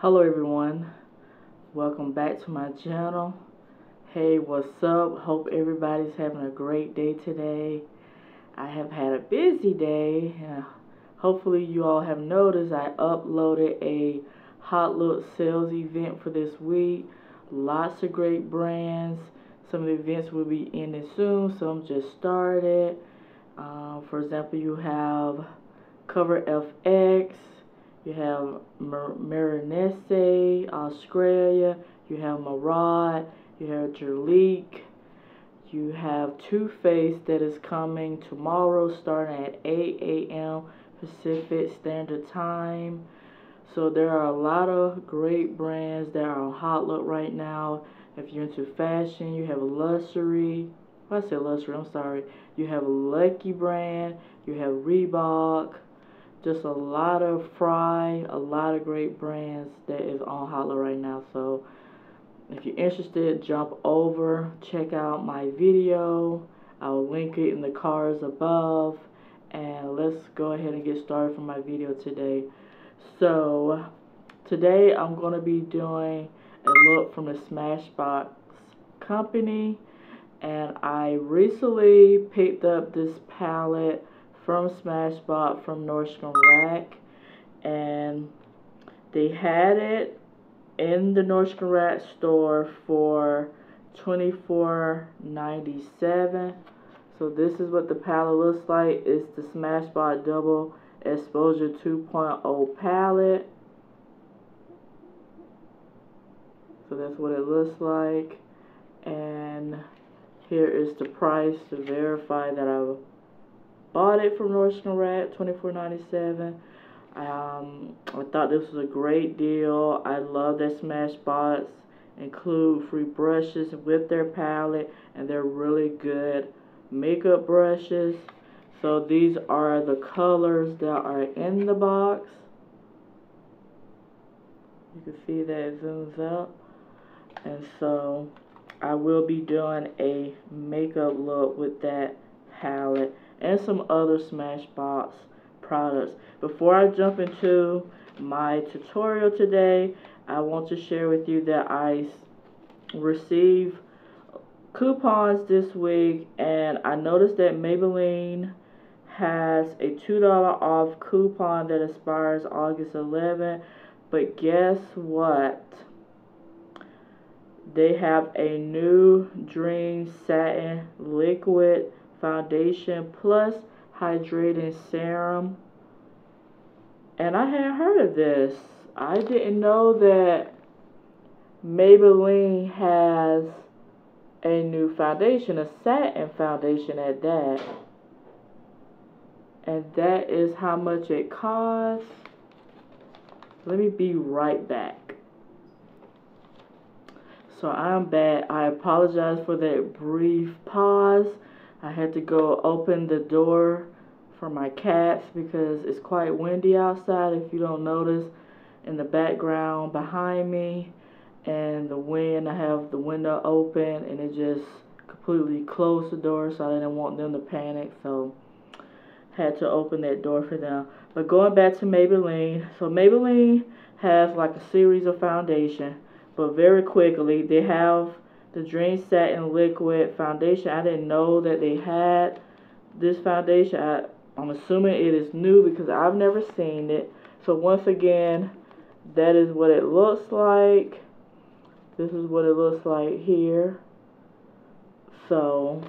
Hello everyone, welcome back to my channel. Hey, what's up? Hope everybody's having a great day today. I have had a busy day. Hopefully you all have noticed I uploaded a Hot Look sales event for this week. Lots of great brands. Some of the events will be ending soon, some just started. For example, you have Cover FX, you have Marinese, Australia, you have Murad, you have Jerlique, you have Too Faced that is coming tomorrow starting at 8 a.m. Pacific Standard Time. So there are a lot of great brands that are on Hot Look right now. If you're into fashion, you have Luxury. I said Luxury, I'm sorry. You have Lucky Brand, you have Reebok. Just a lot of a lot of great brands that is on Hot Look right now. So if you're interested, jump over, check out my video. I will link it in the cards above. And let's go ahead and get started for my video today. So today I'm going to be doing a look from the Smashbox company. And I recently picked up this palette from Smashbox from Nordstrom Rack, and they had it in the Nordstrom Rack store for $24.97. So this is what the palette looks like. It's the Smashbox Double Exposure 2.0 palette. So that's what it looks like, and here is the price to verify that I bought it from Nordstrom Rack, $24.97. I thought this was a great deal. I love that Smashbox include free brushes with their palette, and they're really good makeup brushes. So these are the colors that are in the box. You can see that it zooms up. And so I will be doing a makeup look with that palette and some other Smashbox products. Before I jump into my tutorial today, I want to share with you that I received coupons this week, and I noticed that Maybelline has a $2 off coupon that expires August 11th. But guess what? They have a new Dream Satin Liquid Foundation Plus Hydrating Serum. And I hadn't heard of this. I didn't know that Maybelline has a new foundation, a satin foundation at that. And that is how much it costs. Let me be right back. So I'm back. I apologize for that brief pause. I had to go open the door for my cats because it's quite windy outside, if you don't notice in the background behind me. And the wind, I have the window open and it just completely closed the door, so I didn't want them to panic. So had to open that door for them. But going back to Maybelline. So Maybelline has like a series of foundation. But very quickly, they have the Dream Satin Liquid Foundation. I didn't know that they had this foundation. I'm assuming it is new because I've never seen it. So once again, that is what it looks like. This is what it looks like here. So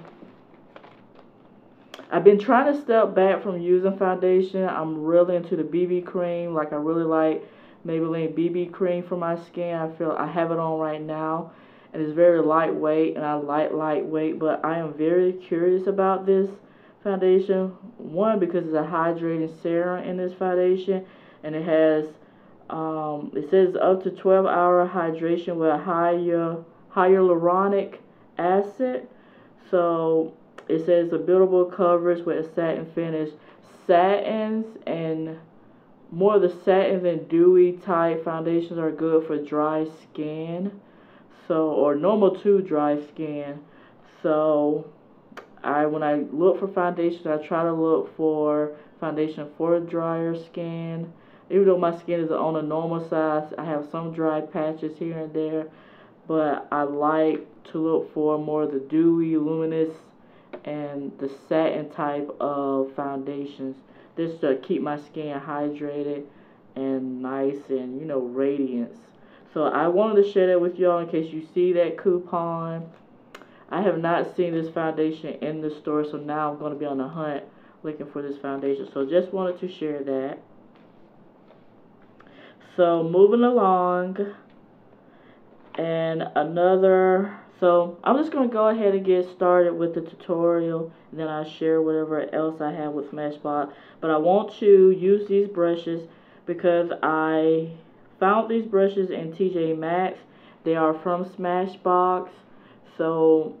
I've been trying to step back from using foundation. I'm really into the BB cream. Like, I really like Maybelline BB cream for my skin. I feel I have it on right now, and it's very lightweight, and I like lightweight, but I am very curious about this foundation. One, because it's a hydrating serum in this foundation, and it has it says up to 12-hour hydration with a hyaluronic acid. So it says a buildable coverage with a satin finish. Satins and more of the satin and dewy type foundations are good for dry skin, so, or normal to dry skin. So when I look for foundation, I try to look for foundation for drier skin. Even though my skin is on a normal size, I have some dry patches here and there, but I like to look for more of the dewy, luminous, and the satin type of foundations. This to keep my skin hydrated and nice and, you know, radiance. So I wanted to share that with y'all in case you see that coupon. I have not seen this foundation in the store, so now I'm going to be on the hunt looking for this foundation. So just wanted to share that. So moving along, and so I'm just going to go ahead and get started with the tutorial, and then I'll share whatever else I have with Smashbox. But I want to use these brushes because I found these brushes in TJ Maxx. They are from Smashbox. So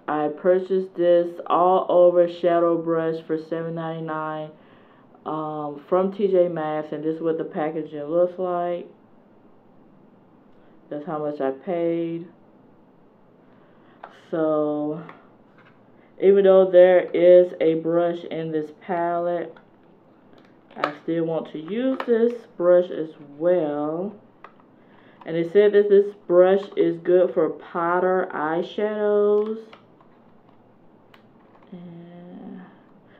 I purchased this all over shadow brush for $7.99 from TJ Maxx, and this is what the packaging looks like. That's how much I paid. So even though there is a brush in this palette, I still want to use this brush as well. And it said that this brush is good for powder eyeshadows. And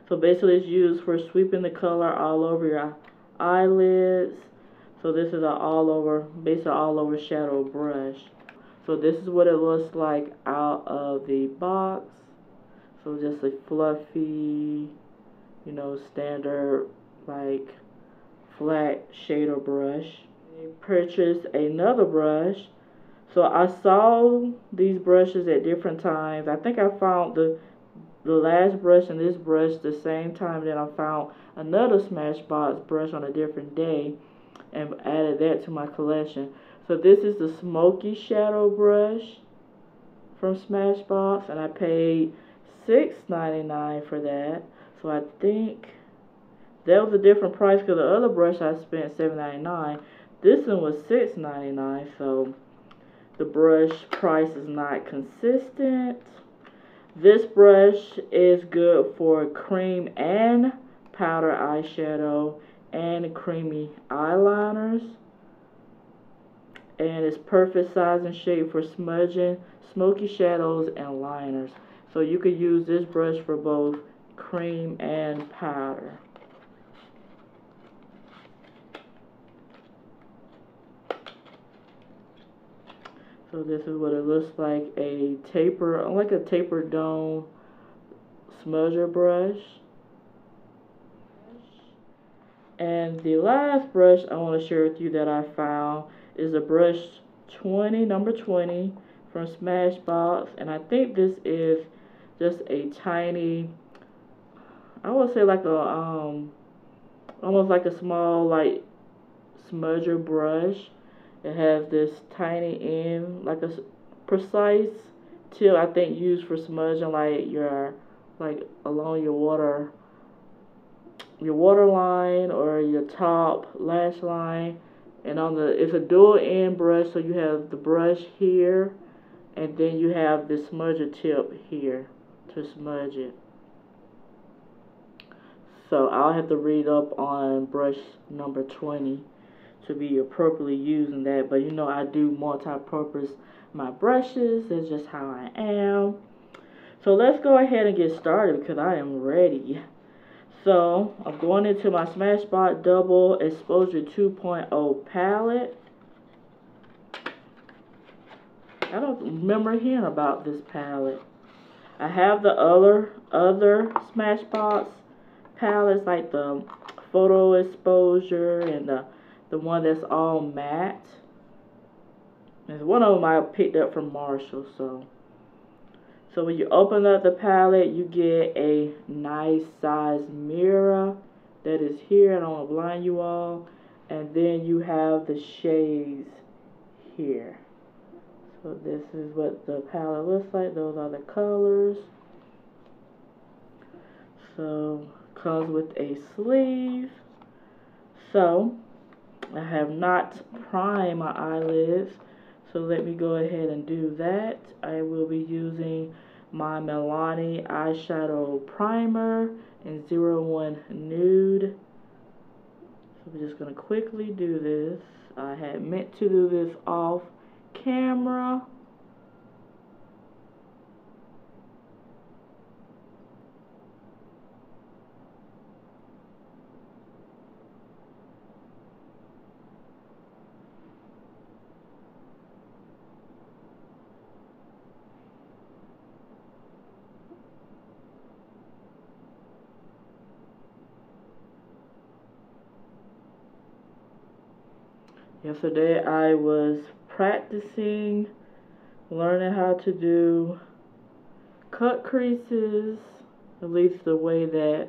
so basically it's used for sweeping the color all over your eyelids. So this is basically all over shadow brush. So this is what it looks like out of the box. So just a fluffy, you know, standard like flat shader brush. I purchased another brush. So I saw these brushes at different times. I think I found the last brush and this brush the same time. Then I found another Smashbox brush on a different day and added that to my collection. So this is the Smoky Shadow brush from Smashbox, and I paid $6.99 for that. So I think that was a different price because the other brush I spent $7.99. This one was $6.99, so the brush price is not consistent. This brush is good for cream and powder eyeshadow and creamy eyeliners. And it's perfect size and shape for smudging, smoky shadows, and liners. So you could use this brush for both cream and powder. So this is what it looks like, like a tapered dome smudger brush. And the last brush I want to share with you that I found is a brush number 20 from Smashbox, and I think this is just a tiny, I would say like a almost like a small like smudger brush. It has this tiny end, like a precise tip, I think used for smudging like along your waterline or your top lash line. And it's a dual end brush, so you have the brush here, and then you have the smudger tip here to smudge it. So I'll have to read up on brush number 20 to be appropriately using that. But you know, I do multi-purpose my brushes. That's just how I am. So let's go ahead and get started because I am ready. So I'm going into my Smashbox Double Exposure 2.0 palette. I don't remember hearing about this palette. I have the other Smashbox palettes, like the Photo Exposure and the one that's all matte. And one of them I picked up from Marshall. So when you open up the palette, you get a nice size mirror that is here. I don't want to blind you all. And then you have the shades here. So this is what the palette looks like. Those are the colors. So comes with a sleeve. So I have not primed my eyelids. So let me go ahead and do that. I will be using my Milani eyeshadow primer in 01 Nude. So we're just going to quickly do this. I had meant to do this off camera. Yesterday I was practicing, learning how to do cut creases, at least the way that,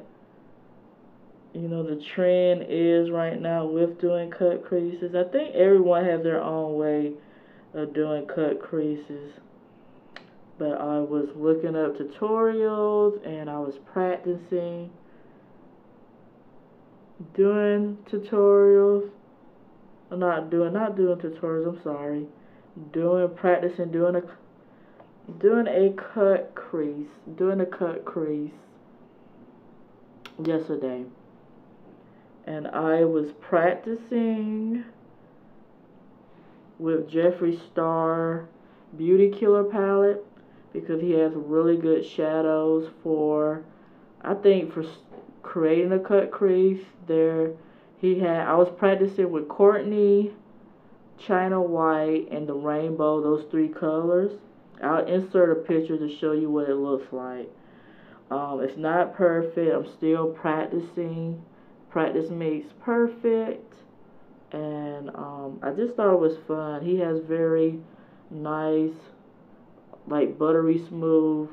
you know, the trend is right now with doing cut creases. I think everyone has their own way of doing cut creases. But I was looking up tutorials and I was practicing doing tutorials. Not doing tutorials, I'm sorry. Practicing doing a cut crease yesterday. And I was practicing with Jeffree Star Beauty Killer palette because he has really good shadows for, I think, for creating a cut crease. I was practicing with Courtney, China White, and the Rainbow, those 3 colors. I'll insert a picture to show you what it looks like. It's not perfect. I'm still practicing. Practice makes perfect. And I just thought it was fun. He has very nice, like buttery smooth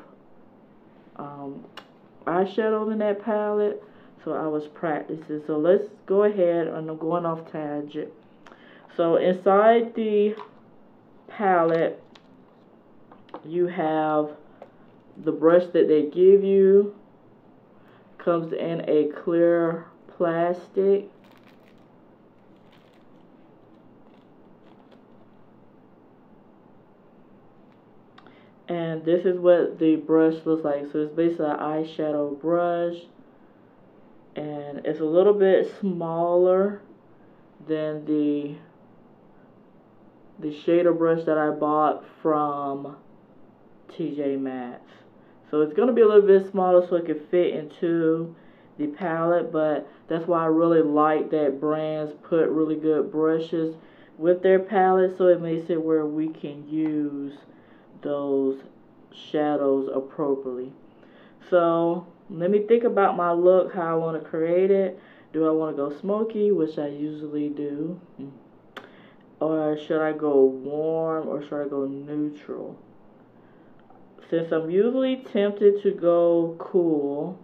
eyeshadows in that palette. So I was practicing. So let's go ahead, and I'm going off tangent. So inside the palette, you have the brush that they give you. Comes in a clear plastic. And this is what the brush looks like. So it's basically an eyeshadow brush. And it's a little bit smaller than the shader brush that I bought from TJ Maxx. So it's going to be a little bit smaller so it can fit into the palette, but that's why I really like that brands put really good brushes with their palette, so it makes it where we can use those shadows appropriately. So let me think about my look, how I want to create it. Do I want to go smoky, which I usually do? Or should I go warm, or should I go neutral? Since I'm usually tempted to go cool,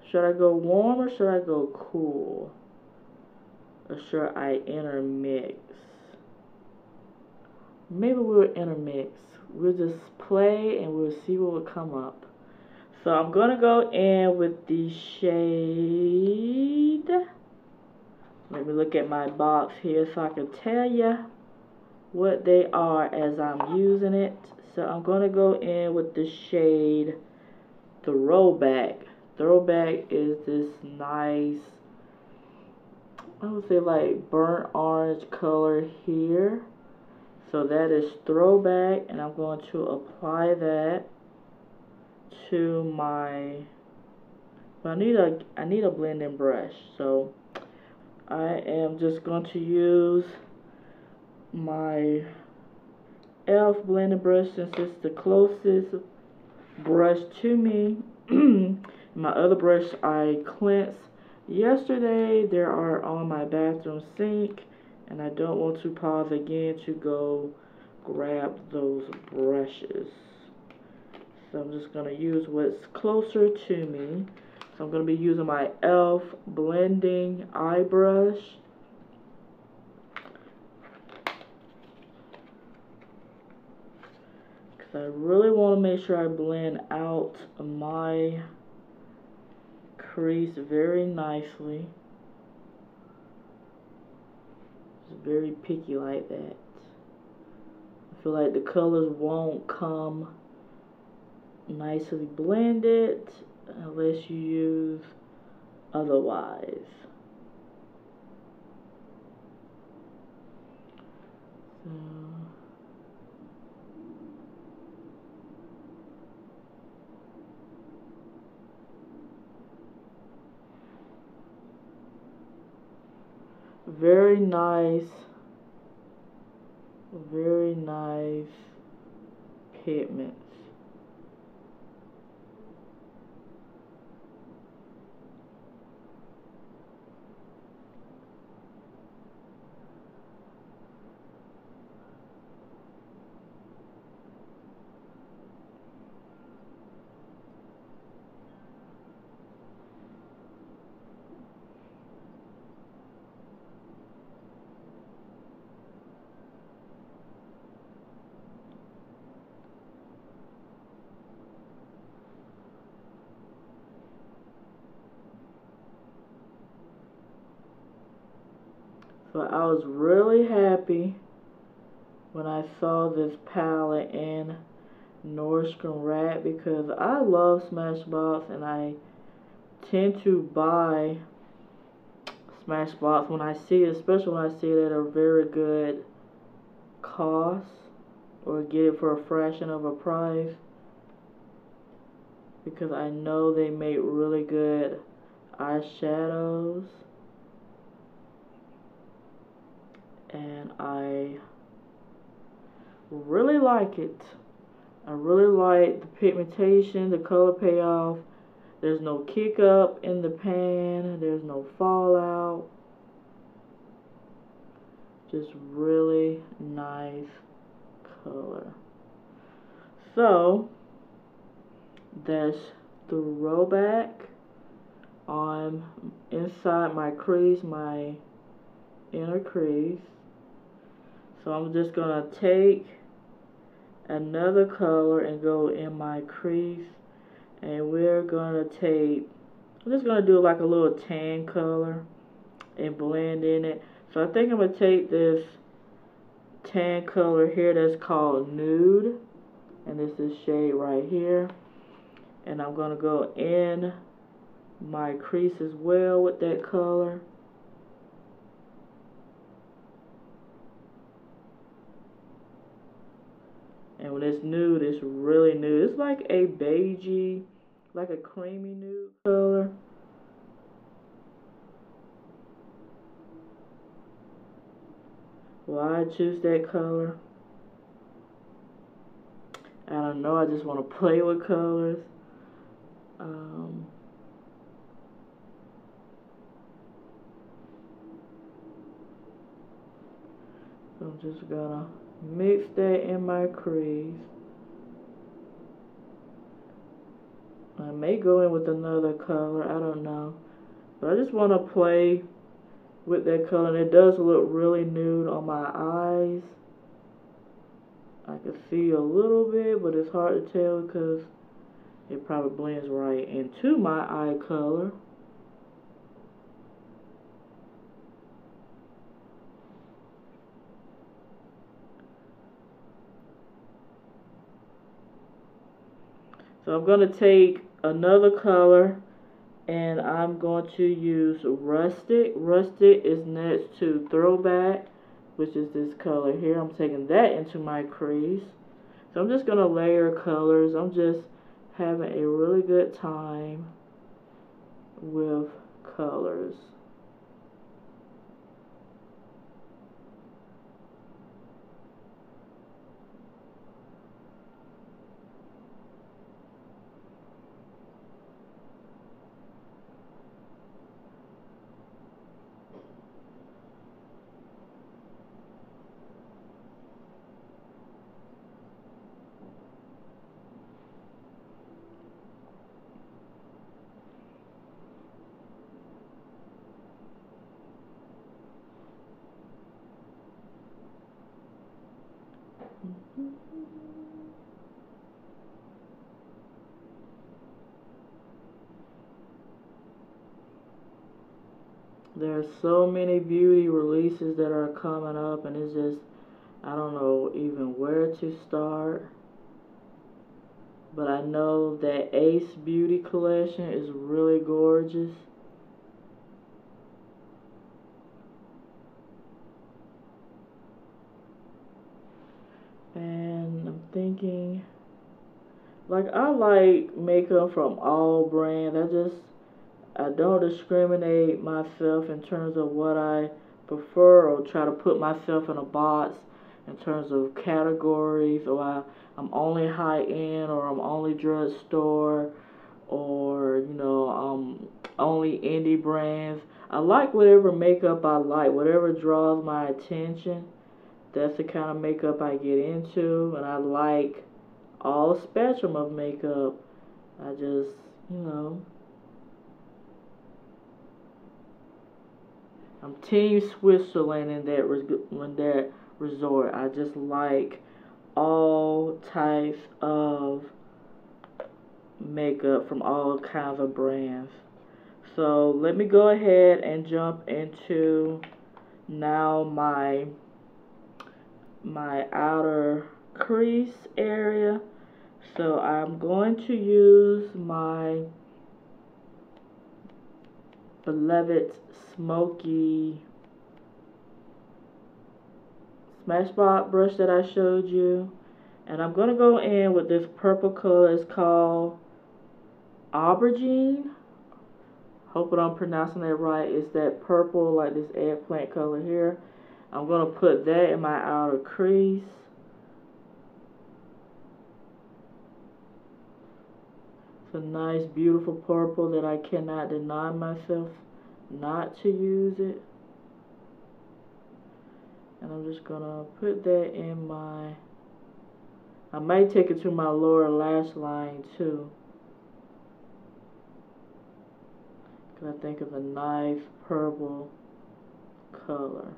should I go warm or should I go cool? Or should I intermix? Maybe we'll intermix. We'll just play and we'll see what will come up. So I'm going to go in with the shade. Let me look at my box here so I can tell you what they are as I'm using it. So I'm going to go in with the shade Throwback. Throwback is this nice, I would say like burnt orange color here. So that is Throwback, and I'm going to apply that to my, I need a blending brush. So I am just going to use my e.l.f. blending brush since it's the closest brush to me. My other brush I cleansed yesterday. They are on my bathroom sink, and I don't want to pause again to go grab those brushes. So I'm just going to use what's closer to me. So I'm going to be using my e.l.f. blending eye brush. Because I really want to make sure I blend out my crease very nicely. Just very picky like that. I feel like the colors won't come nicely blended unless you use otherwise. So very nice pigments. So I was really happy when I saw this palette in Nordstrom Rack because I love Smashbox and I tend to buy Smashbox when I see it, especially when I see it at a very good cost or get it for a fraction of a price, because I know they make really good eyeshadows and I really like it. I really like the pigmentation, the color payoff. There's no kick up in the pan, there's no fallout. Just really nice color. So that's throwback on inside my crease, my inner crease. So I'm just gonna take another color and go in my crease, and we're gonna take, I'm just gonna do like a little tan color and blend in it. So I think I'm gonna take this tan color here that's called Nude, and this is shade right here, and I'm gonna go in my crease as well with that color. And when it's nude, it's really nude. It's like a beigey, like a creamy nude color. Why I choose that color? I don't know. I just want to play with colors. So I'm just gonna mix that in my crease. I may go in with another color, I don't know. But I just want to play with that color, and it does look really nude on my eyes. I can see a little bit, but it's hard to tell because it probably blends right into my eye color. So I'm going to take another color and I'm going to use Rustic. Rustic is next to Throwback, which is this color here. I'm taking that into my crease. So I'm just going to layer colors. I'm just having a really good time with colors. There are so many beauty releases that are coming up, and it's just, I don't know even where to start. but I know that Ace Beauty collection is really gorgeous. And I'm thinking, like, I like makeup from all brands. I don't discriminate myself in terms of what I prefer or try to put myself in a box in terms of categories, or I'm only high end, or I'm only drugstore, or only indie brands. I like whatever makeup I like, whatever draws my attention. That's the kind of makeup I get into, and I like all spectrum of makeup. I just, I'm Team Switzerland in that resort. I just like all types of makeup from all kinds of brands. So let me go ahead and jump into now my outer crease area. So I'm going to use my beloved smoky Smashbox brush that I showed you, and I'm going to go in with this purple color. It's called Aubergine. Hope I'm pronouncing that right. It's that purple, like this eggplant color here. I'm going to put that in my outer crease. It's a nice, beautiful purple that I cannot deny myself not to use it. And I'm just going to put that in my... I might take it to my lower lash line too, because I think it's a nice purple color.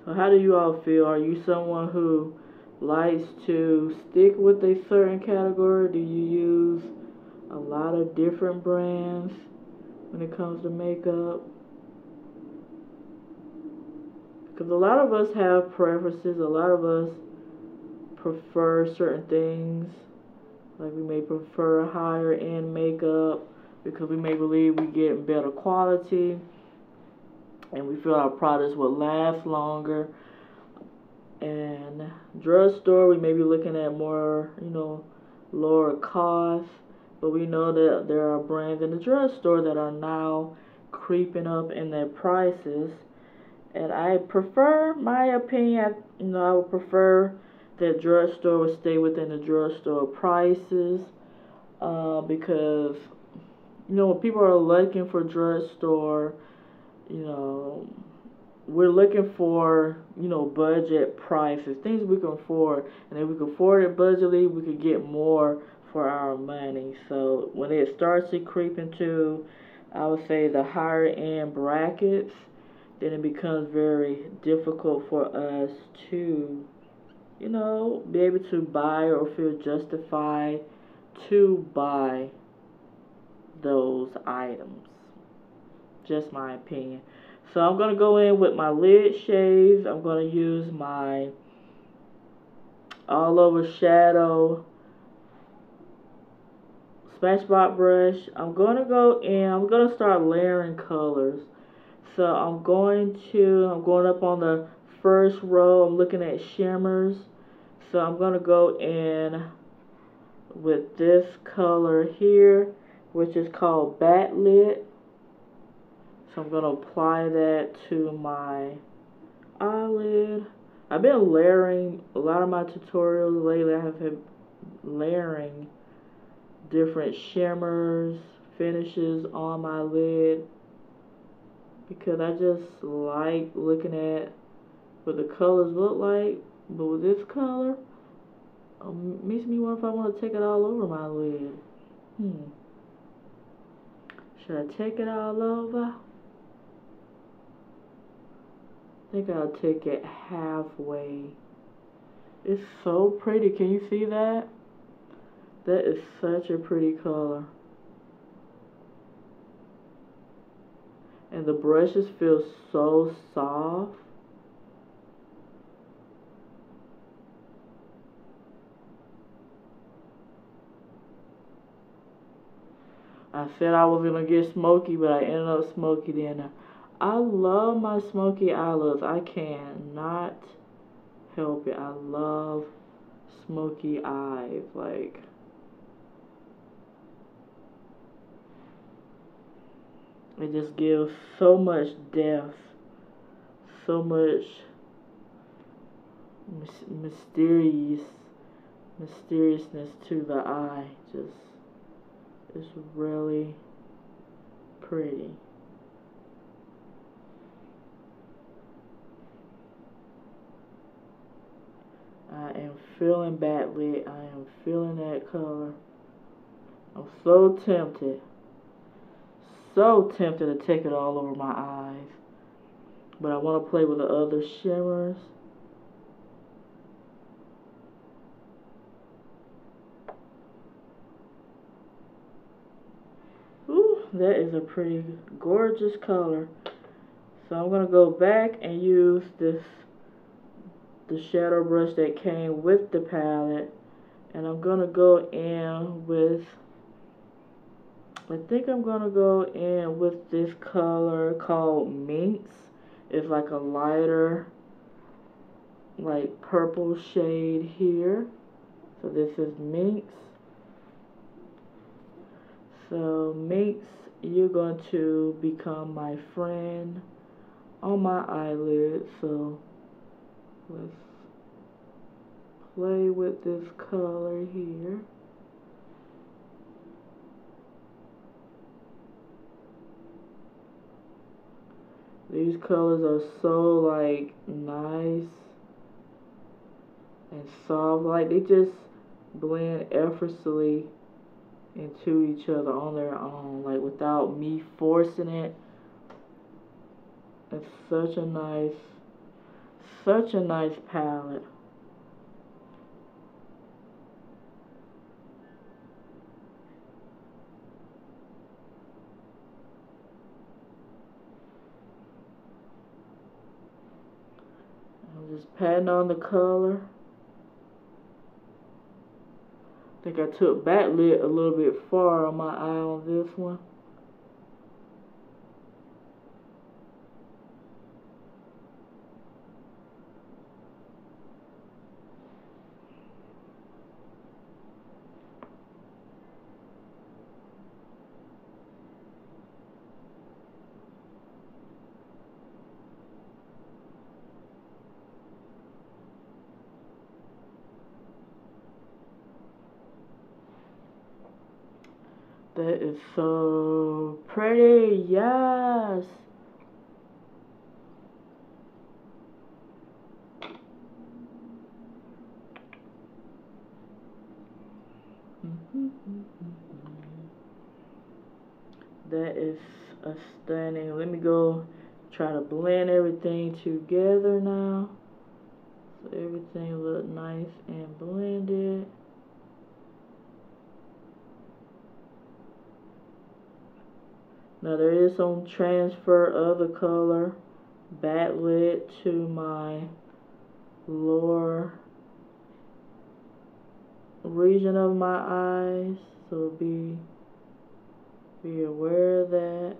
So how do you all feel? Are you someone who likes to stick with a certain category? Do you use a lot of different brands when it comes to makeup? Because a lot of us have preferences. A lot of us prefer certain things. Like we may prefer higher end makeup because we may believe we get better quality, and we feel our products will last longer. And drugstore, we may be looking at more, lower cost, but we know that there are brands in the drugstore that are now creeping up in their prices. And I prefer, my opinion, I would prefer that drugstore would stay within the drugstore prices, because, when people are looking for drugstore, we're looking for, budget prices, things we can afford. And if we can afford it budgetly, we can get more for our money. So when it starts to creep into, I would say, the higher end brackets, then it becomes very difficult for us to, be able to buy or feel justified to buy those items. Just my opinion. So I'm going to go in with my lid shades. I'm going to use my all over shadow Smashbox brush. I'm going to go in. I'm going to start layering colors. So I'm going up on the first row. I'm looking at shimmers. So I'm going to go in with this color here, which is called Backlit. So I'm going to apply that to my eyelid. I've been layering, a lot of my tutorials lately I have been layering different shimmers, finishes on my lid, because I just like looking at what the colors look like. But with this color, Makes me wonder if I want to take it all over my lid. Should I take it all over? I think I'll take it halfway. It's so pretty. Can you see that? That is such a pretty color. And the brushes feel so soft. I said I was gonna get smoky, but I ended up smoky then. I love my smoky eyelids. I cannot help it. I love smoky eyes. Like, it just gives so much depth, so much mysteriousness to the eye. Just, it's really pretty. I am feeling backlit. I am feeling that color. I'm so tempted. So tempted to take it all over my eyes. But I want to play with the other shimmers. Ooh, that is a pretty gorgeous color. So I'm going to go back and use the shadow brush that came with the palette. And I'm going to go in with, I think I'm going to go in with this color called Minx. It's like a lighter, like purple shade here. So this is Minx. So Minx, you're going to become my friend on my eyelid. So let's play with this color here. These colors are so like nice and soft, like they just blend effortlessly into each other on their own, like without me forcing it. It's such a nice palette. I'm just patting on the color. I think I took backlit a little bit far on my eye on this one. That is so pretty, yes. That is a stunning. Let me go try to blend everything together now. So everything look nice and blended. Now there is some transfer of the color backlit to my lower region of my eyes, so be aware of that.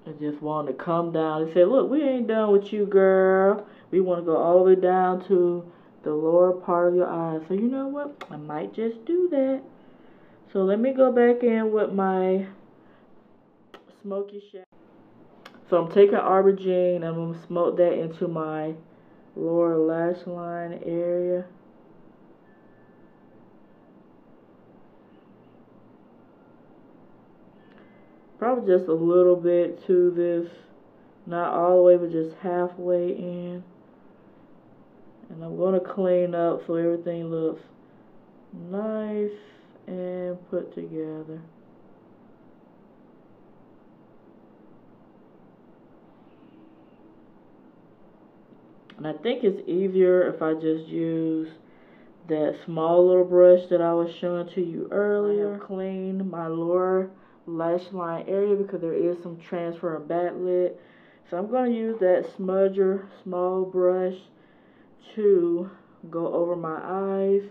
I just want to come down and say, look, we ain't done with you, girl. We want to go all the way down to the lower part of your eyes. So you know what? I might just do that. So let me go back in with my smoky shadow. So I'm taking Aubergine and I'm going to smoke that into my lower lash line area. Probably just a little bit to this, not all the way, but just halfway in. And I'm going to clean up so everything looks nice and put together. And I think it's easier if I just use that small little brush that I was showing to you earlier. I have cleaned my lower lash line area because there is some transfer of backlit. So I'm going to use that smudger small brush to go over my eyes.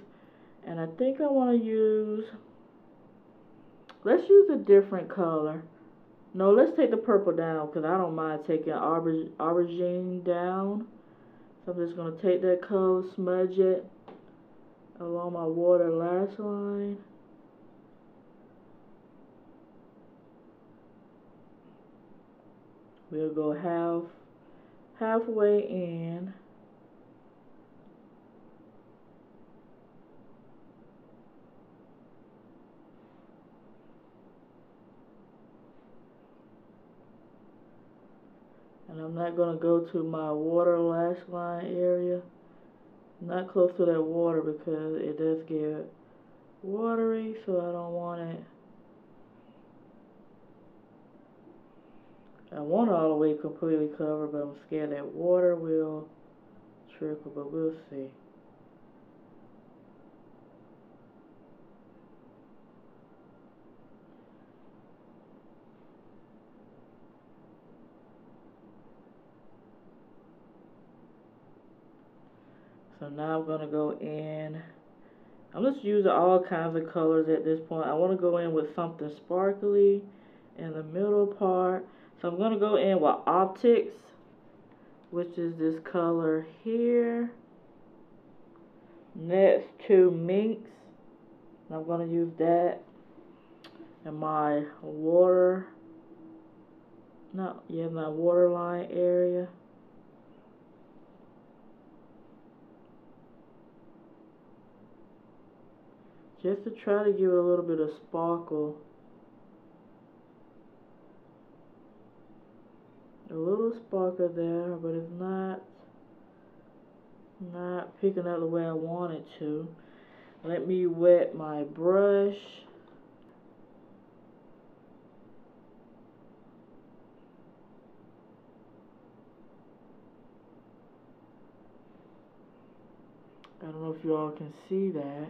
And I think I want to use, let's use a different color. No, let's take the purple down because I don't mind taking aubergine down. So I'm just going to take that color, smudge it along my water lash line. We'll go halfway in. And I'm not going to go to my water lash line area. Not close to that water because it does get watery, so I don't want it. I want it all the way completely covered, but I'm scared that water will trickle, but we'll see. So now I'm going to go in. I'm just using all kinds of colors at this point. I want to go in with something sparkly in the middle part. So I'm going to go in with Optics, which is this color here. Next to Minx. I'm going to use that in my my waterline area. Just to try to give it a little bit of sparkle. A little sparkle there, but it's not picking up the way I want it to. Let me wet my brush. I don't know if you all can see that.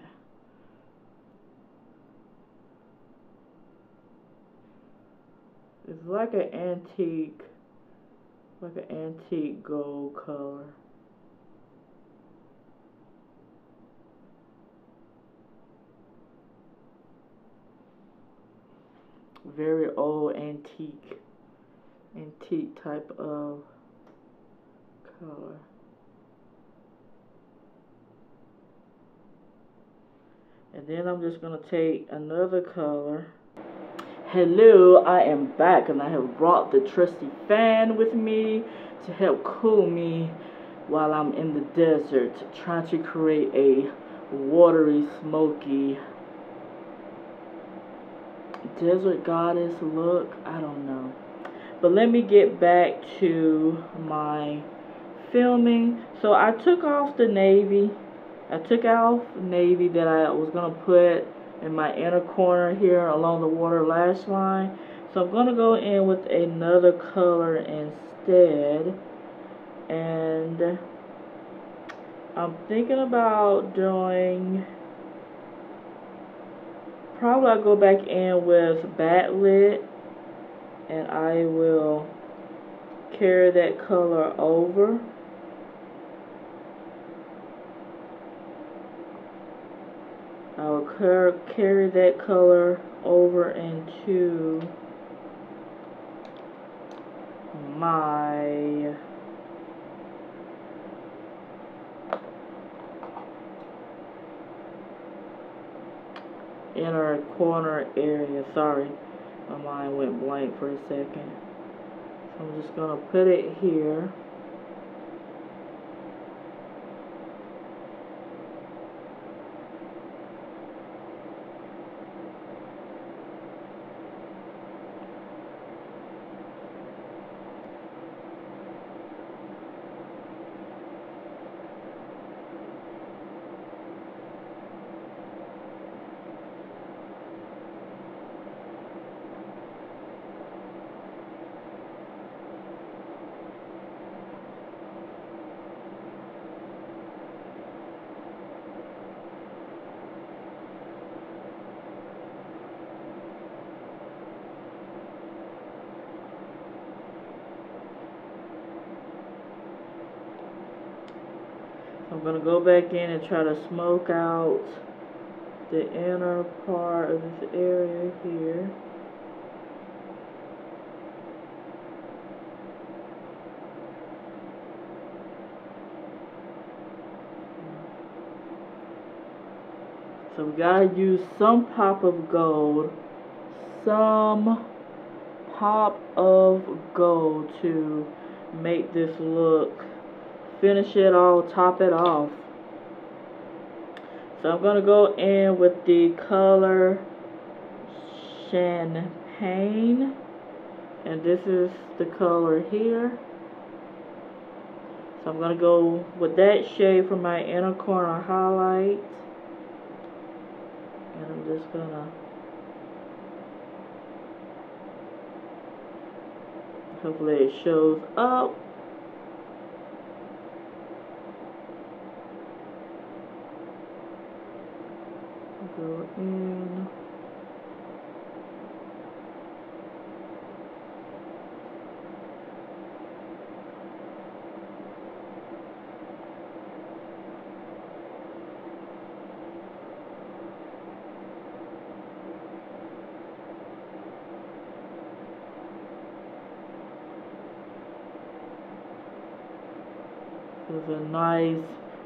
It's like an antique gold color. Very old antique type of color. And then I'm just going to take another color. Hello, I am back and I have brought the trusty fan with me to help cool me while I'm in the desert trying to create a watery, smoky desert goddess look. I don't know. But let me get back to my filming. So I took off the navy. I took off navy that I was going to put in my inner corner here along the water lash line. So I'm going to go in with another color instead. And I'm thinking about doing, probably I'll go back in with backlit. And I will carry that color over. I will carry that color over into my inner corner area. Sorry, my mind went blank for a second. So I'm just going to put it here. I'm going to go back in and try to smoke out the inner part of this area here. So we gotta use some pop of gold, to make this look, finish it all, top it off. So I'm gonna go in with the color Champagne, and this is the color here. So I'm gonna go with that shade for my inner corner highlight. And I'm just gonna hopefully it shows up. Go in.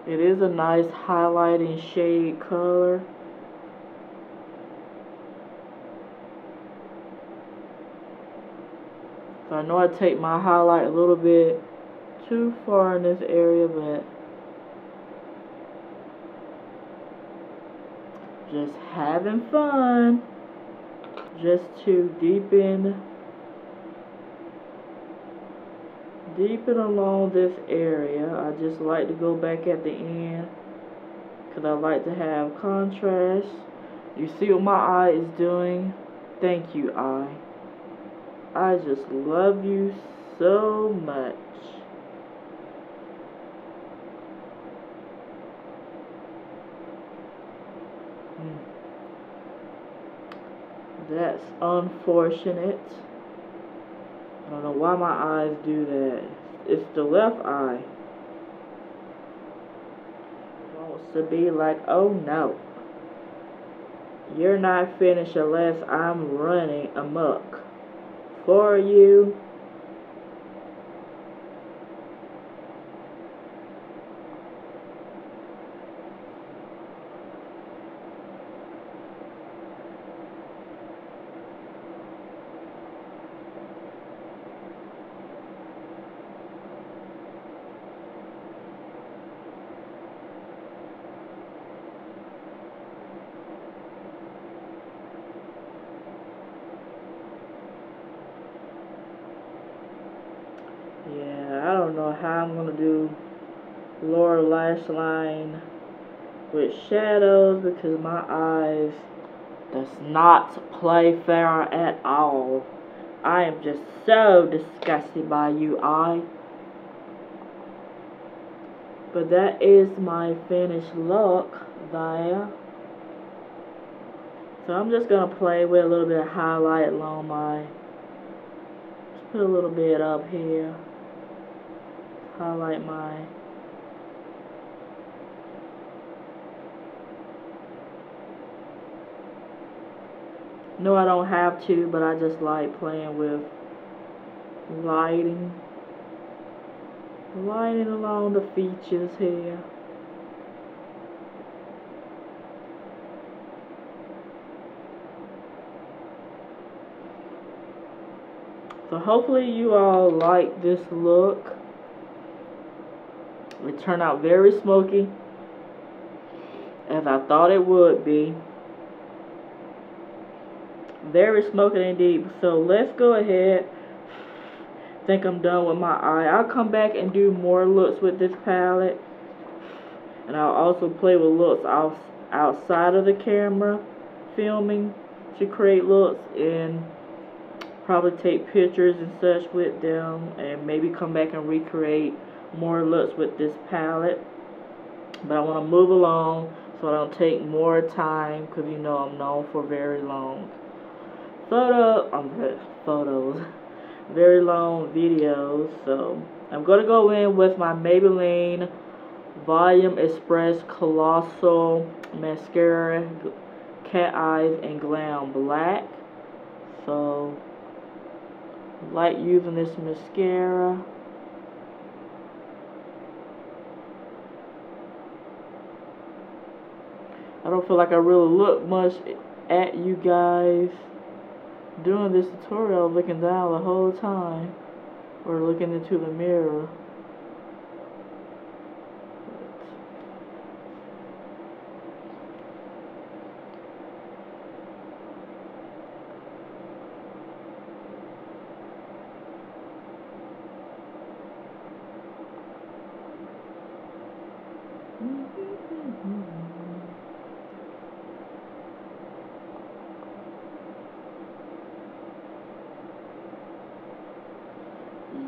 It is a nice highlighting shade color. So I know I take my highlight a little bit too far in this area, but just having fun, just to deepen along this area. I just like to go back at the end because I like to have contrast. You see what my eye is doing? Thank you, eye. I just love you so much. That's unfortunate. I don't know why my eyes do that. It's the left eye. It wants to be like, oh no. You're not finished unless I'm running amok for you. Yeah, I don't know how I'm gonna do lower lash line with shadows because my eyes does not play fair at all. I am just so disgusted by you, eye. But that is my finished look there. So I'm just gonna play with a little bit of highlight along my, just put a little bit up here. Highlight my, no, I don't have to, but I just like playing with lighting along the features here. So hopefully you all like this look. It turned out very smoky, as I thought it would be. Very smoky indeed. So let's go ahead. Think I'm done with my eye. I'll come back and do more looks with this palette. And I'll also play with looks outside of the camera filming to create looks, and probably take pictures and such with them, and maybe come back and recreate more looks with this palette. But I want to move along so I don't take more time, because you know I'm known for very long very long videos. So I'm going to go in with my Maybelline Volume Express Colossal Mascara, Cat Eyes and Glam Black. So I like using this mascara. I don't feel like I really look much at you guys doing this tutorial, looking down the whole time or looking into the mirror.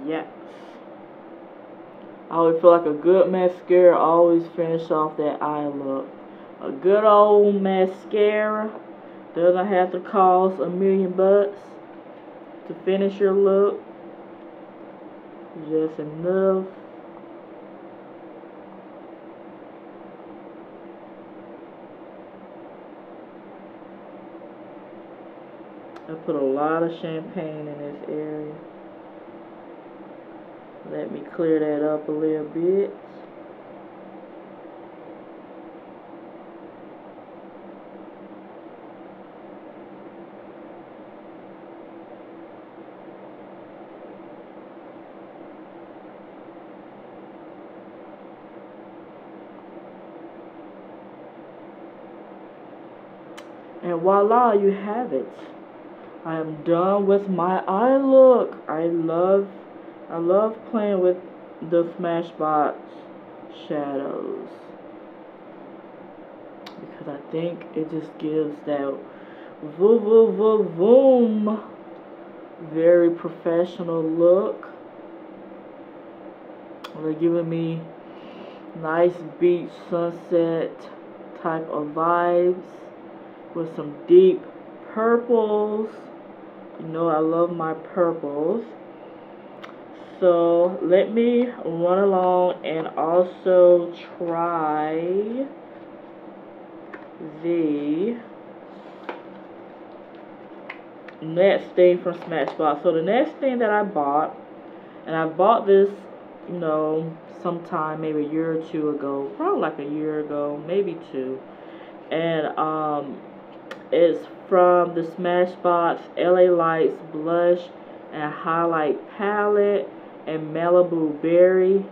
Yes. I always feel like a good mascara always finish off that eye look. A good old mascara doesn't have to cost $1,000,000 to finish your look. Just enough. I put a lot of champagne in this area. Let me clear that up a little bit. And voila, you have it. I am done with my eye look. I love playing with the Smashbox shadows because I think it just gives that boom, very professional look. They're giving me nice beach sunset type of vibes with some deep purples. You know I love my purples. So let me run along and also try the next thing from Smashbox. So the next thing that I bought, and I bought this, you know, sometime maybe a year or two ago, probably like a year ago, maybe two, and it's from the Smashbox LA Lights Blush and Highlight Palette and Malibu Berry.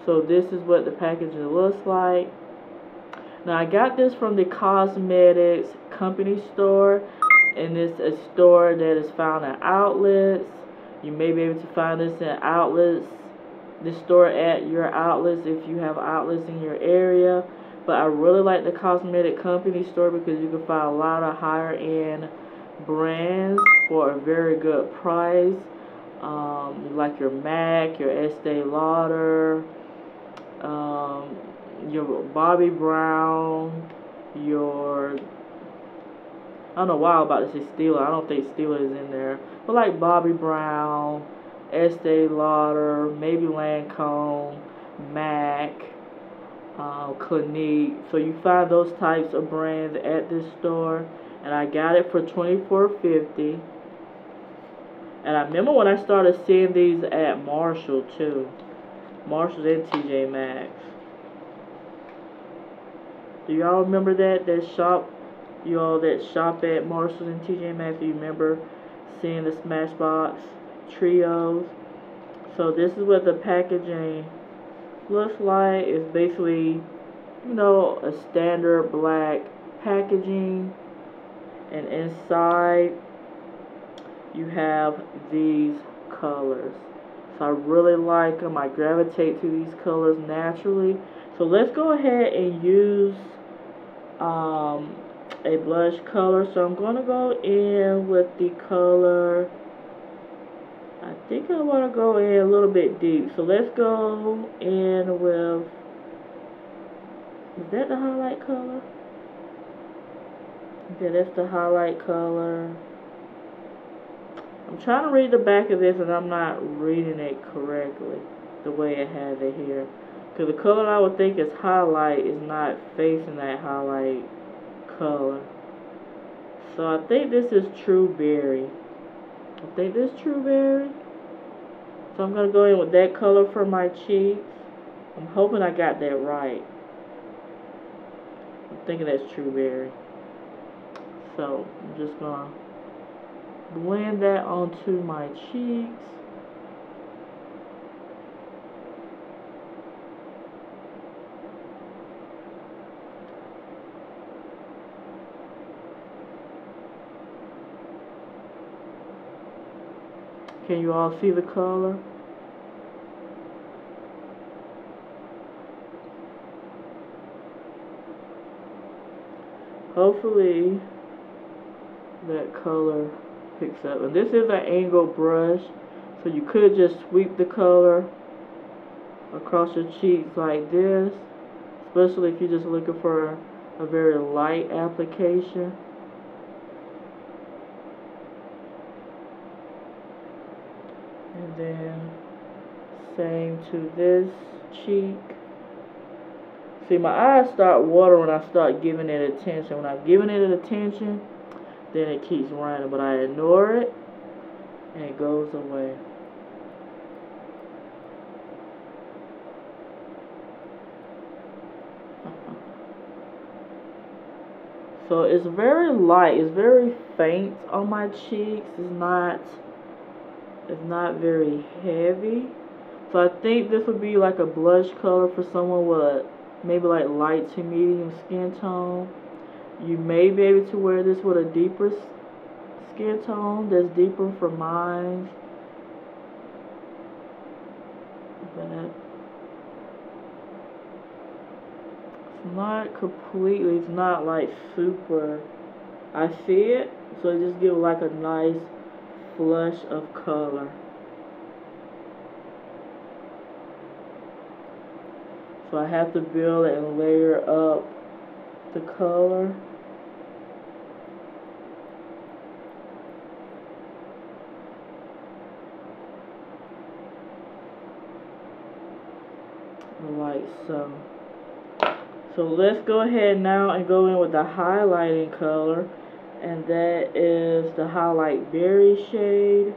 So this is what the packaging looks like. Now I got this from the Cosmetics Company store, and it's a store that is found in outlets. You may be able to find this in outlets, this store at your outlets if you have outlets in your area. But I really like the Cosmetic Company store because you can find a lot of higher end brands for a very good price. Like your MAC, your Estee Lauder, your Bobbi Brown, your, I don't know why I'm about to say Stila. I don't think Stila is in there. But like Bobbi Brown, Estee Lauder, maybe Lancome, MAC, Clinique. So you find those types of brands at this store. And I got it for $24.50. And I remember when I started seeing these at Marshall too. Marshalls and TJ Maxx. Do y'all remember that shop? Y'all that shop at Marshalls and TJ Maxx, do you remember seeing the Smashbox trios? So this is what the packaging looks like. It's basically, you know, a standard black packaging, and inside you have these colors. So I really like them. I gravitate to these colors naturally. So let's go ahead and use a blush color. So I'm going to go in with the color, I think I want to go in a little bit deep. So let's go in with, is that the highlight color? Okay, that's the highlight color. I'm trying to read the back of this and I'm not reading it correctly the way it has it here. Because the color I would think is highlight is not facing that highlight color. So I think this is True Berry. I think this is True Berry. So I'm going to go in with that color for my cheeks. I'm hoping I got that right. I'm thinking that's True Berry. So I'm just going to blend that onto my cheeks. Can you all see the color? Hopefully that color picks up. And this is an angled brush, so you could just sweep the color across your cheeks like this, especially if you're just looking for a very light application. And then same to this cheek. See, my eyes start watering when I start giving it attention. When I'm giving it attention, then it keeps running, but I ignore it and it goes away. So it's very light, it's very faint on my cheeks. It's not very heavy. So I think this would be like a blush color for someone with maybe like light to medium skin tone. You may be able to wear this with a deeper skin tone that's deeper for mine. But it's not completely, it's not like super. I see it, so it just gives like a nice flush of color. So I have to build and layer up the color. Like so. So let's go ahead now and go in with the highlighting color, and that is the Highlight Berry shade.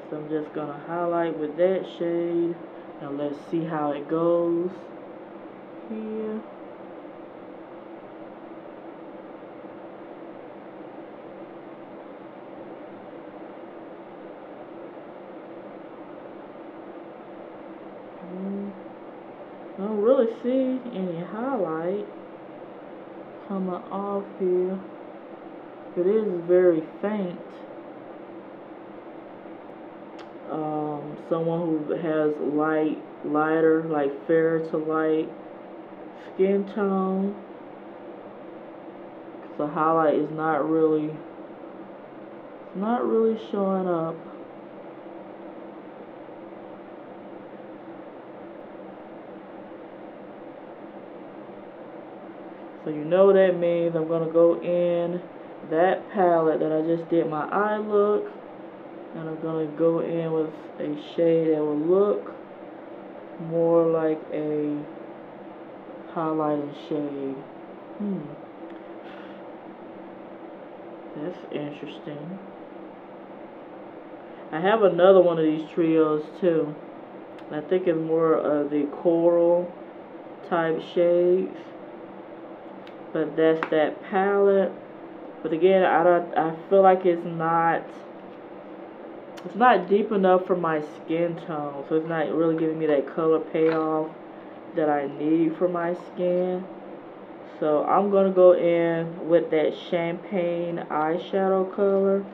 So I'm just gonna highlight with that shade, and let's see how it goes here. I don't really see any highlight coming off here. It is very faint. Someone who has lighter, like fair to light skin tone, so highlight is not really showing up. So you know what that means. I'm gonna go in that palette that I just did my eye look, and I'm gonna go in with a shade that will look more like a highlighting shade. That's interesting. I have another one of these trios too. I think it's more of the coral type shades, but that's that palette. But again, I feel like it's not deep enough for my skin tone, so it's not really giving me that color payoff that I need for my skin. So I'm gonna go in with that champagne eyeshadow color,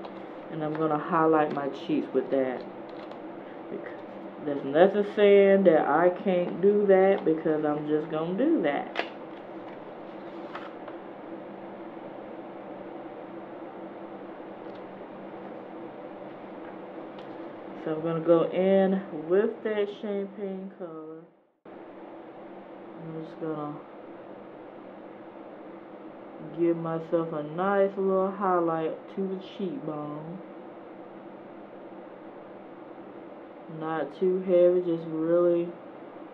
and I'm gonna highlight my cheeks with that. There's nothing saying that I can't do that, because I'm just gonna do that. So I'm going to go in with that champagne color. I'm just going to give myself a nice little highlight to the cheekbone. Not too heavy,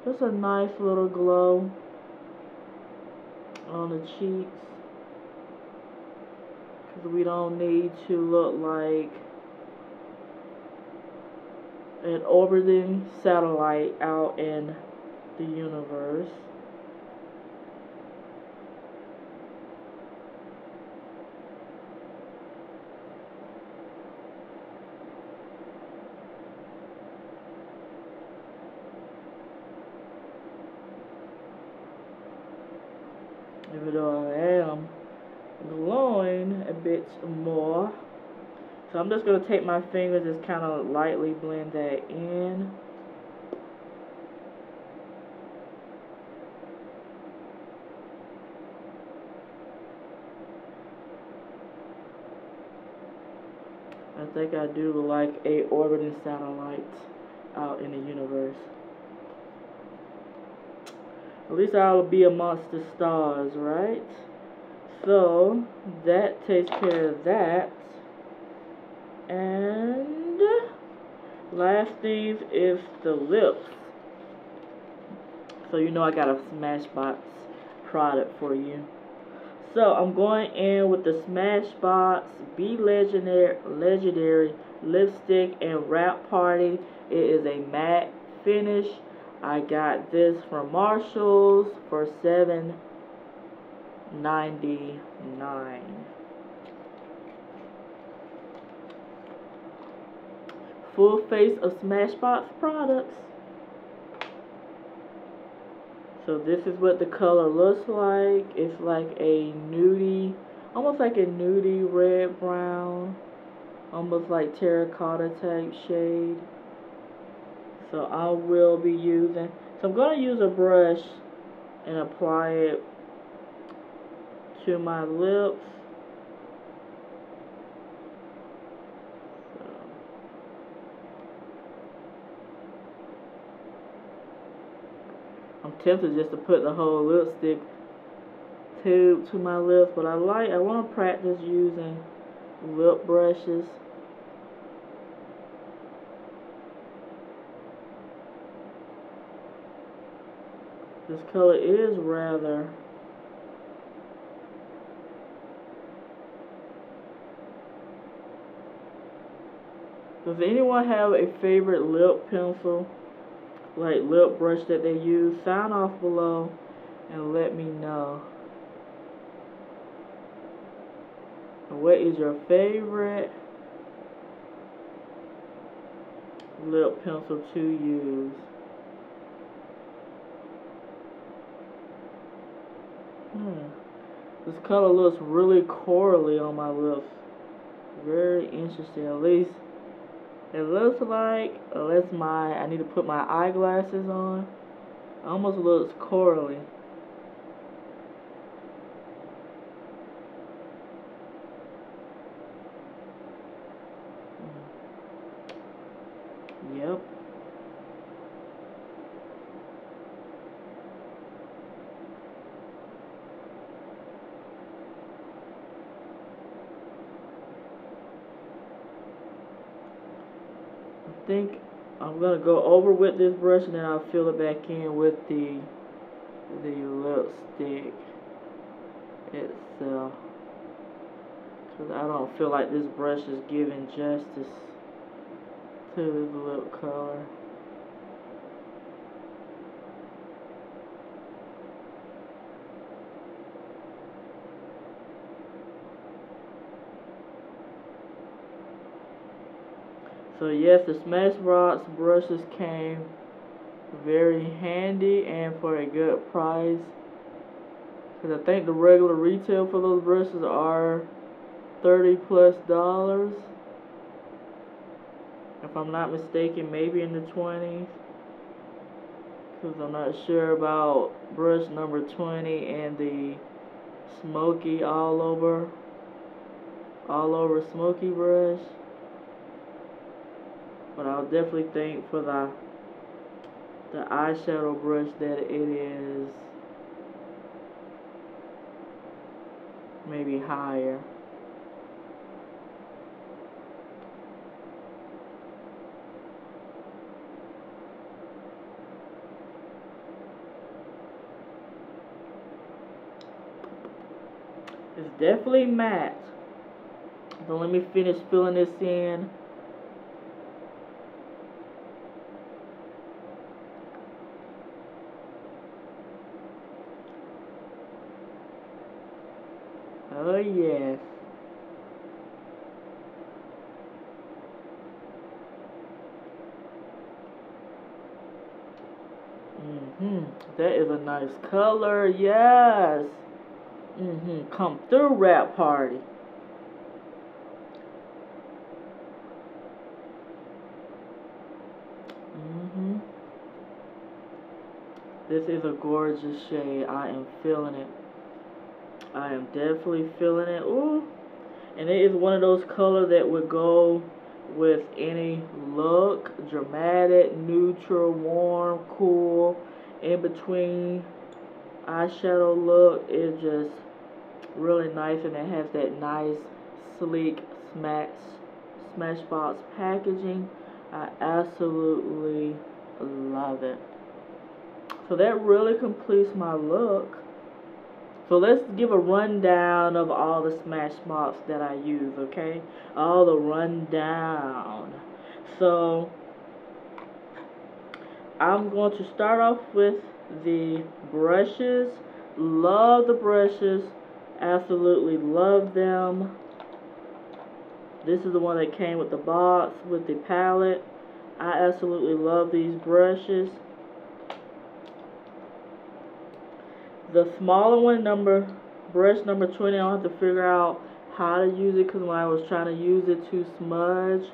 just a nice little glow on the cheeks. Because we don't need to look like an orbiting satellite out in the universe. Even though I am glowing a bit more. So I'm just going to take my fingers and just kind of lightly blend that in. I think I do look like a orbiting satellite out in the universe. At least I'll be amongst the stars, right? So that takes care of that. And last thing is the lips. So you know I got a Smashbox product for you. So I'm going in with the Smashbox Be Legendary Lipstick and Wrap Party. It is a matte finish. I got this from Marshalls for $7.99. Full face of Smashbox products. So this is what the color looks like. It's like a nudie, almost like a nudie red brown, almost like terracotta type shade. So I will be using, so I'm going to use a brush and apply it to my lips. I'm tempted just to put the whole lipstick tube to my lips, but I want to practice using lip brushes. This color is rather Does anyone have a favorite lip pencil, like lip brush that they use? Sign off below and let me know. What is your favorite lip pencil to use? This color looks really corally on my lips. Very interesting. At least it looks like, unless I need to put my eyeglasses on, it almost looks corally. Yep. I think I'm gonna go over with this brush and then I'll fill it back in with the lipstick itself, because I don't feel like this brush is giving justice to the lip color. So yes, the Smashbox brushes came very handy and for a good price. Because I think the regular retail for those brushes are $30+. If I'm not mistaken, maybe in the 20s. Because I'm not sure about brush number 20 and the smoky all over smoky brush. But I'll definitely think for the eyeshadow brush that it is maybe higher. It's definitely matte. So let me finish filling this in. Oh yes. That is a nice color. Yes. Come through, Wrap Party. This is a gorgeous shade. I am feeling it. I am definitely feeling it. Ooh. And it is one of those colors that would go with any look. Dramatic, neutral, warm, cool, in between eyeshadow look. It's just really nice, and it has that nice, sleek Smashbox packaging. I absolutely love it. So that really completes my look. So let's give a rundown of all the Smashbox that I use, okay? All the rundown. So I'm going to start off with the brushes. Love the brushes. Absolutely love them. This is the one that came with the box, with the palette. I absolutely love these brushes. The smaller one, brush number 20, I don't have to figure out how to use it, because when I was trying to use it to smudge,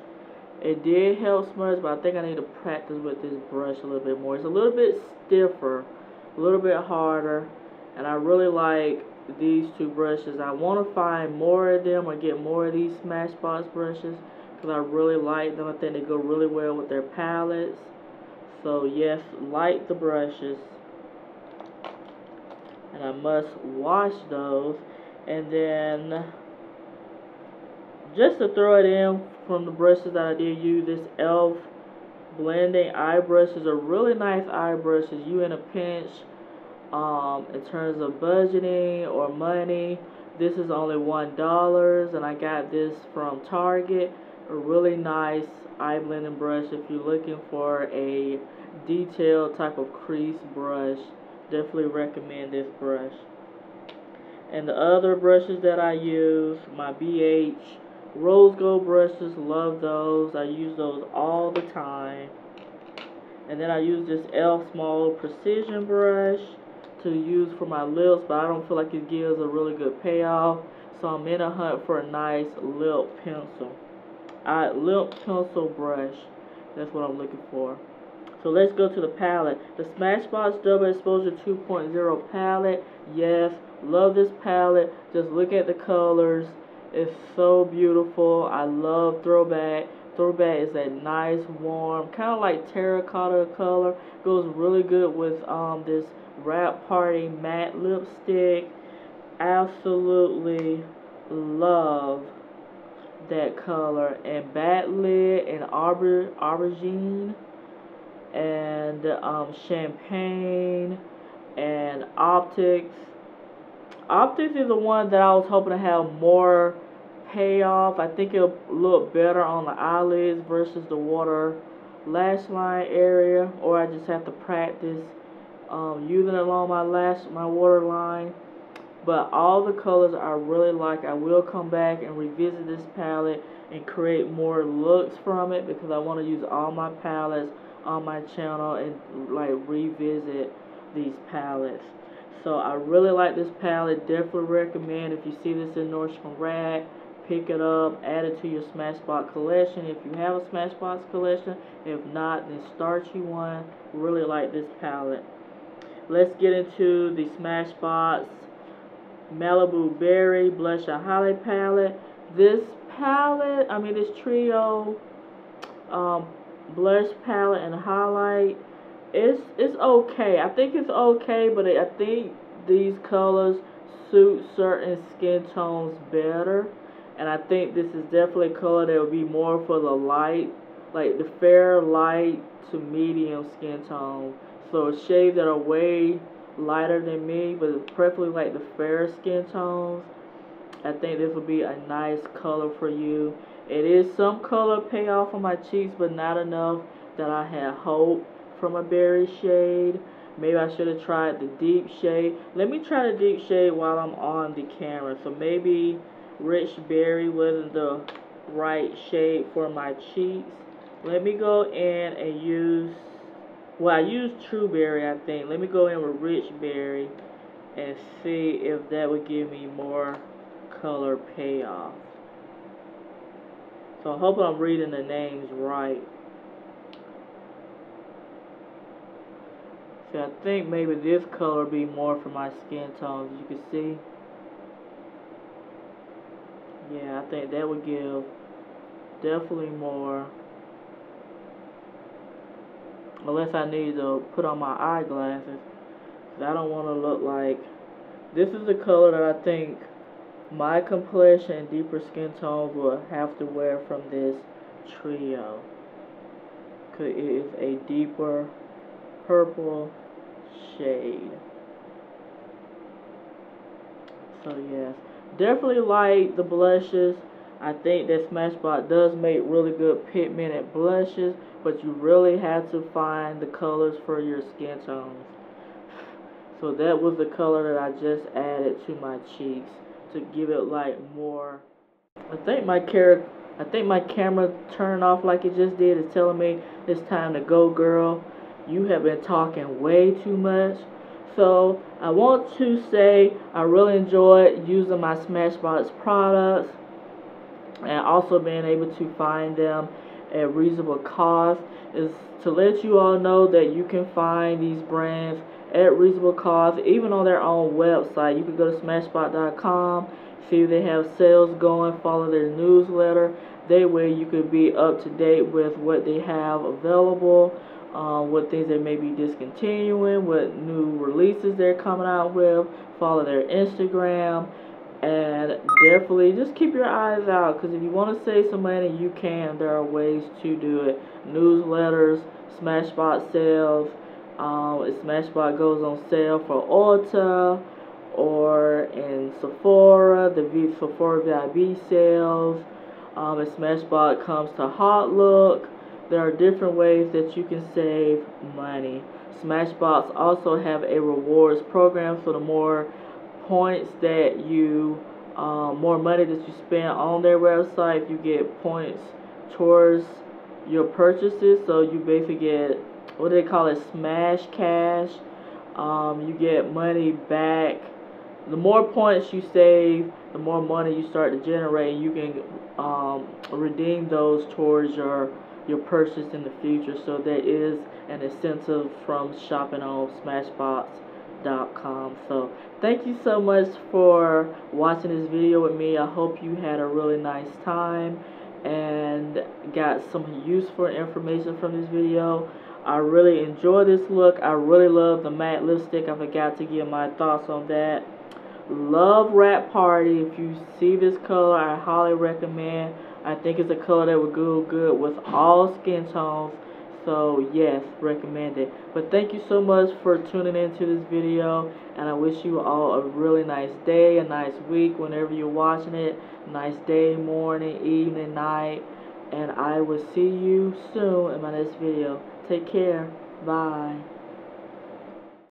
it did help smudge, but I think I need to practice with this brush a little bit more. It's a little bit stiffer, a little bit harder, and I really like these two brushes. I want to find more of them or get more of these Smashbox brushes, because I really like them. I think they go really well with their palettes. So yes, like the brushes. And I must wash those. And then, just to throw it in from the brushes that I did use, this e.l.f. blending eye brushes are really nice eye brushes. You in a pinch in terms of budgeting or money. This is only $1, and I got this from Target. A really nice eye blending brush if you're looking for a detailed type of crease brush. Definitely recommend this brush. And the other brushes that I use, my BH Rose Gold brushes, love those. I use those all the time. And then I use this e.l.f. Small Precision brush to use for my lips, but I don't feel like it gives a really good payoff. So I'm in a hunt for a nice lip pencil. Lip pencil brush. That's what I'm looking for. So let's go to the palette. The Smashbox Double Exposure 2.0 palette. Yes, love this palette. Just look at the colors. It's so beautiful. I love Throwback. Throwback is that nice, warm, kind of like terracotta color. Goes really good with this Wrap Party matte lipstick. Absolutely love that color. And Backlit and Aubergine and Champagne and Optics. Optics is the one that I was hoping to have more payoff. I think it'll look better on the eyelids versus the water lash line area, or I just have to practice using it along my waterline. But all the colors I really like. I will come back and revisit this palette and create more looks from it, because I want to use all my palettes on my channel and like revisit these palettes. So I really like this palette. Definitely recommend, if you see this in Nordstrom Rack, pick it up, add it to your Smashbox collection if you have a Smashbox collection. If not, then start you one. Really like this palette. Let's get into the Smashbox Malibu Berry Blush and Highlight palette. This palette, this trio blush palette and highlight, it's okay. I think it's okay, but I think these colors suit certain skin tones better. And I think this is definitely a color that would be more for the light, like the fair light to medium skin tone. So shades that are way lighter than me, but preferably like the fair skin tones. I think this would be a nice color for you. It is some color payoff on my cheeks, but not enough that I had hope from a berry shade. Maybe I should have tried the deep shade. Let me try the deep shade while I'm on the camera. So maybe Rich Berry wasn't the right shade for my cheeks. Let me go in and use, well, I used True Berry, I think. Let me go in with Rich Berry and see if that would give me more color payoff. So I hope I'm reading the names right. See, I think maybe this color would be more for my skin tone, as you can see. Yeah, I think that would give definitely more. Unless I need to put on my eyeglasses, because I don't want to look like. This is the color that I think my complexion and deeper skin tones will have to wear from this trio. Because it is a deeper purple shade. So yes, definitely like the blushes. I think that Smashbox does make really good pigmented blushes, but you really have to find the colors for your skin tones. So that was the color that I just added to my cheeks to give it like more. I think my camera turned off like it just did. It's telling me it's time to go, girl. You have been talking way too much. So I want to say I really enjoyed using my Smashbox products and also being able to find them at reasonable cost. Is to let you all know that you can find these brands at reasonable cost, even on their own website. You can go to Smashbox.com, see if they have sales going, follow their newsletter. That way you could be up to date with what they have available, what things they may be discontinuing, what new releases they're coming out with. Follow their Instagram, and definitely just keep your eyes out, because if you want to save some money, you can. There are ways to do it. Newsletters, Smashbox sales. If Smashbox goes on sale for Ulta or in Sephora, the Sephora VIB sales. If Smashbox comes to Hot Look, there are different ways that you can save money. Smashbox also have a rewards program, so the more points that you, more money that you spend on their website, you get points towards your purchases. So you basically get, what do they call it, Smash Cash. You get money back. The more points you save, the more money you start to generate. You can redeem those towards your purchase in the future. So there is an incentive from shopping on Smashbox.com. So thank you so much for watching this video with me. I hope you had a really nice time and got some useful information from this video. I really enjoy this look. I really love the matte lipstick. I forgot to give my thoughts on that. Love Rat Party. If you see this color, I highly recommend. I think it's a color that would go good with all skin tones. So yes, recommend it. But thank you so much for tuning into this video, and I wish you all a really nice day, a nice week whenever you're watching it. Nice day, morning, evening, night, and I will see you soon in my next video. Take care. Bye.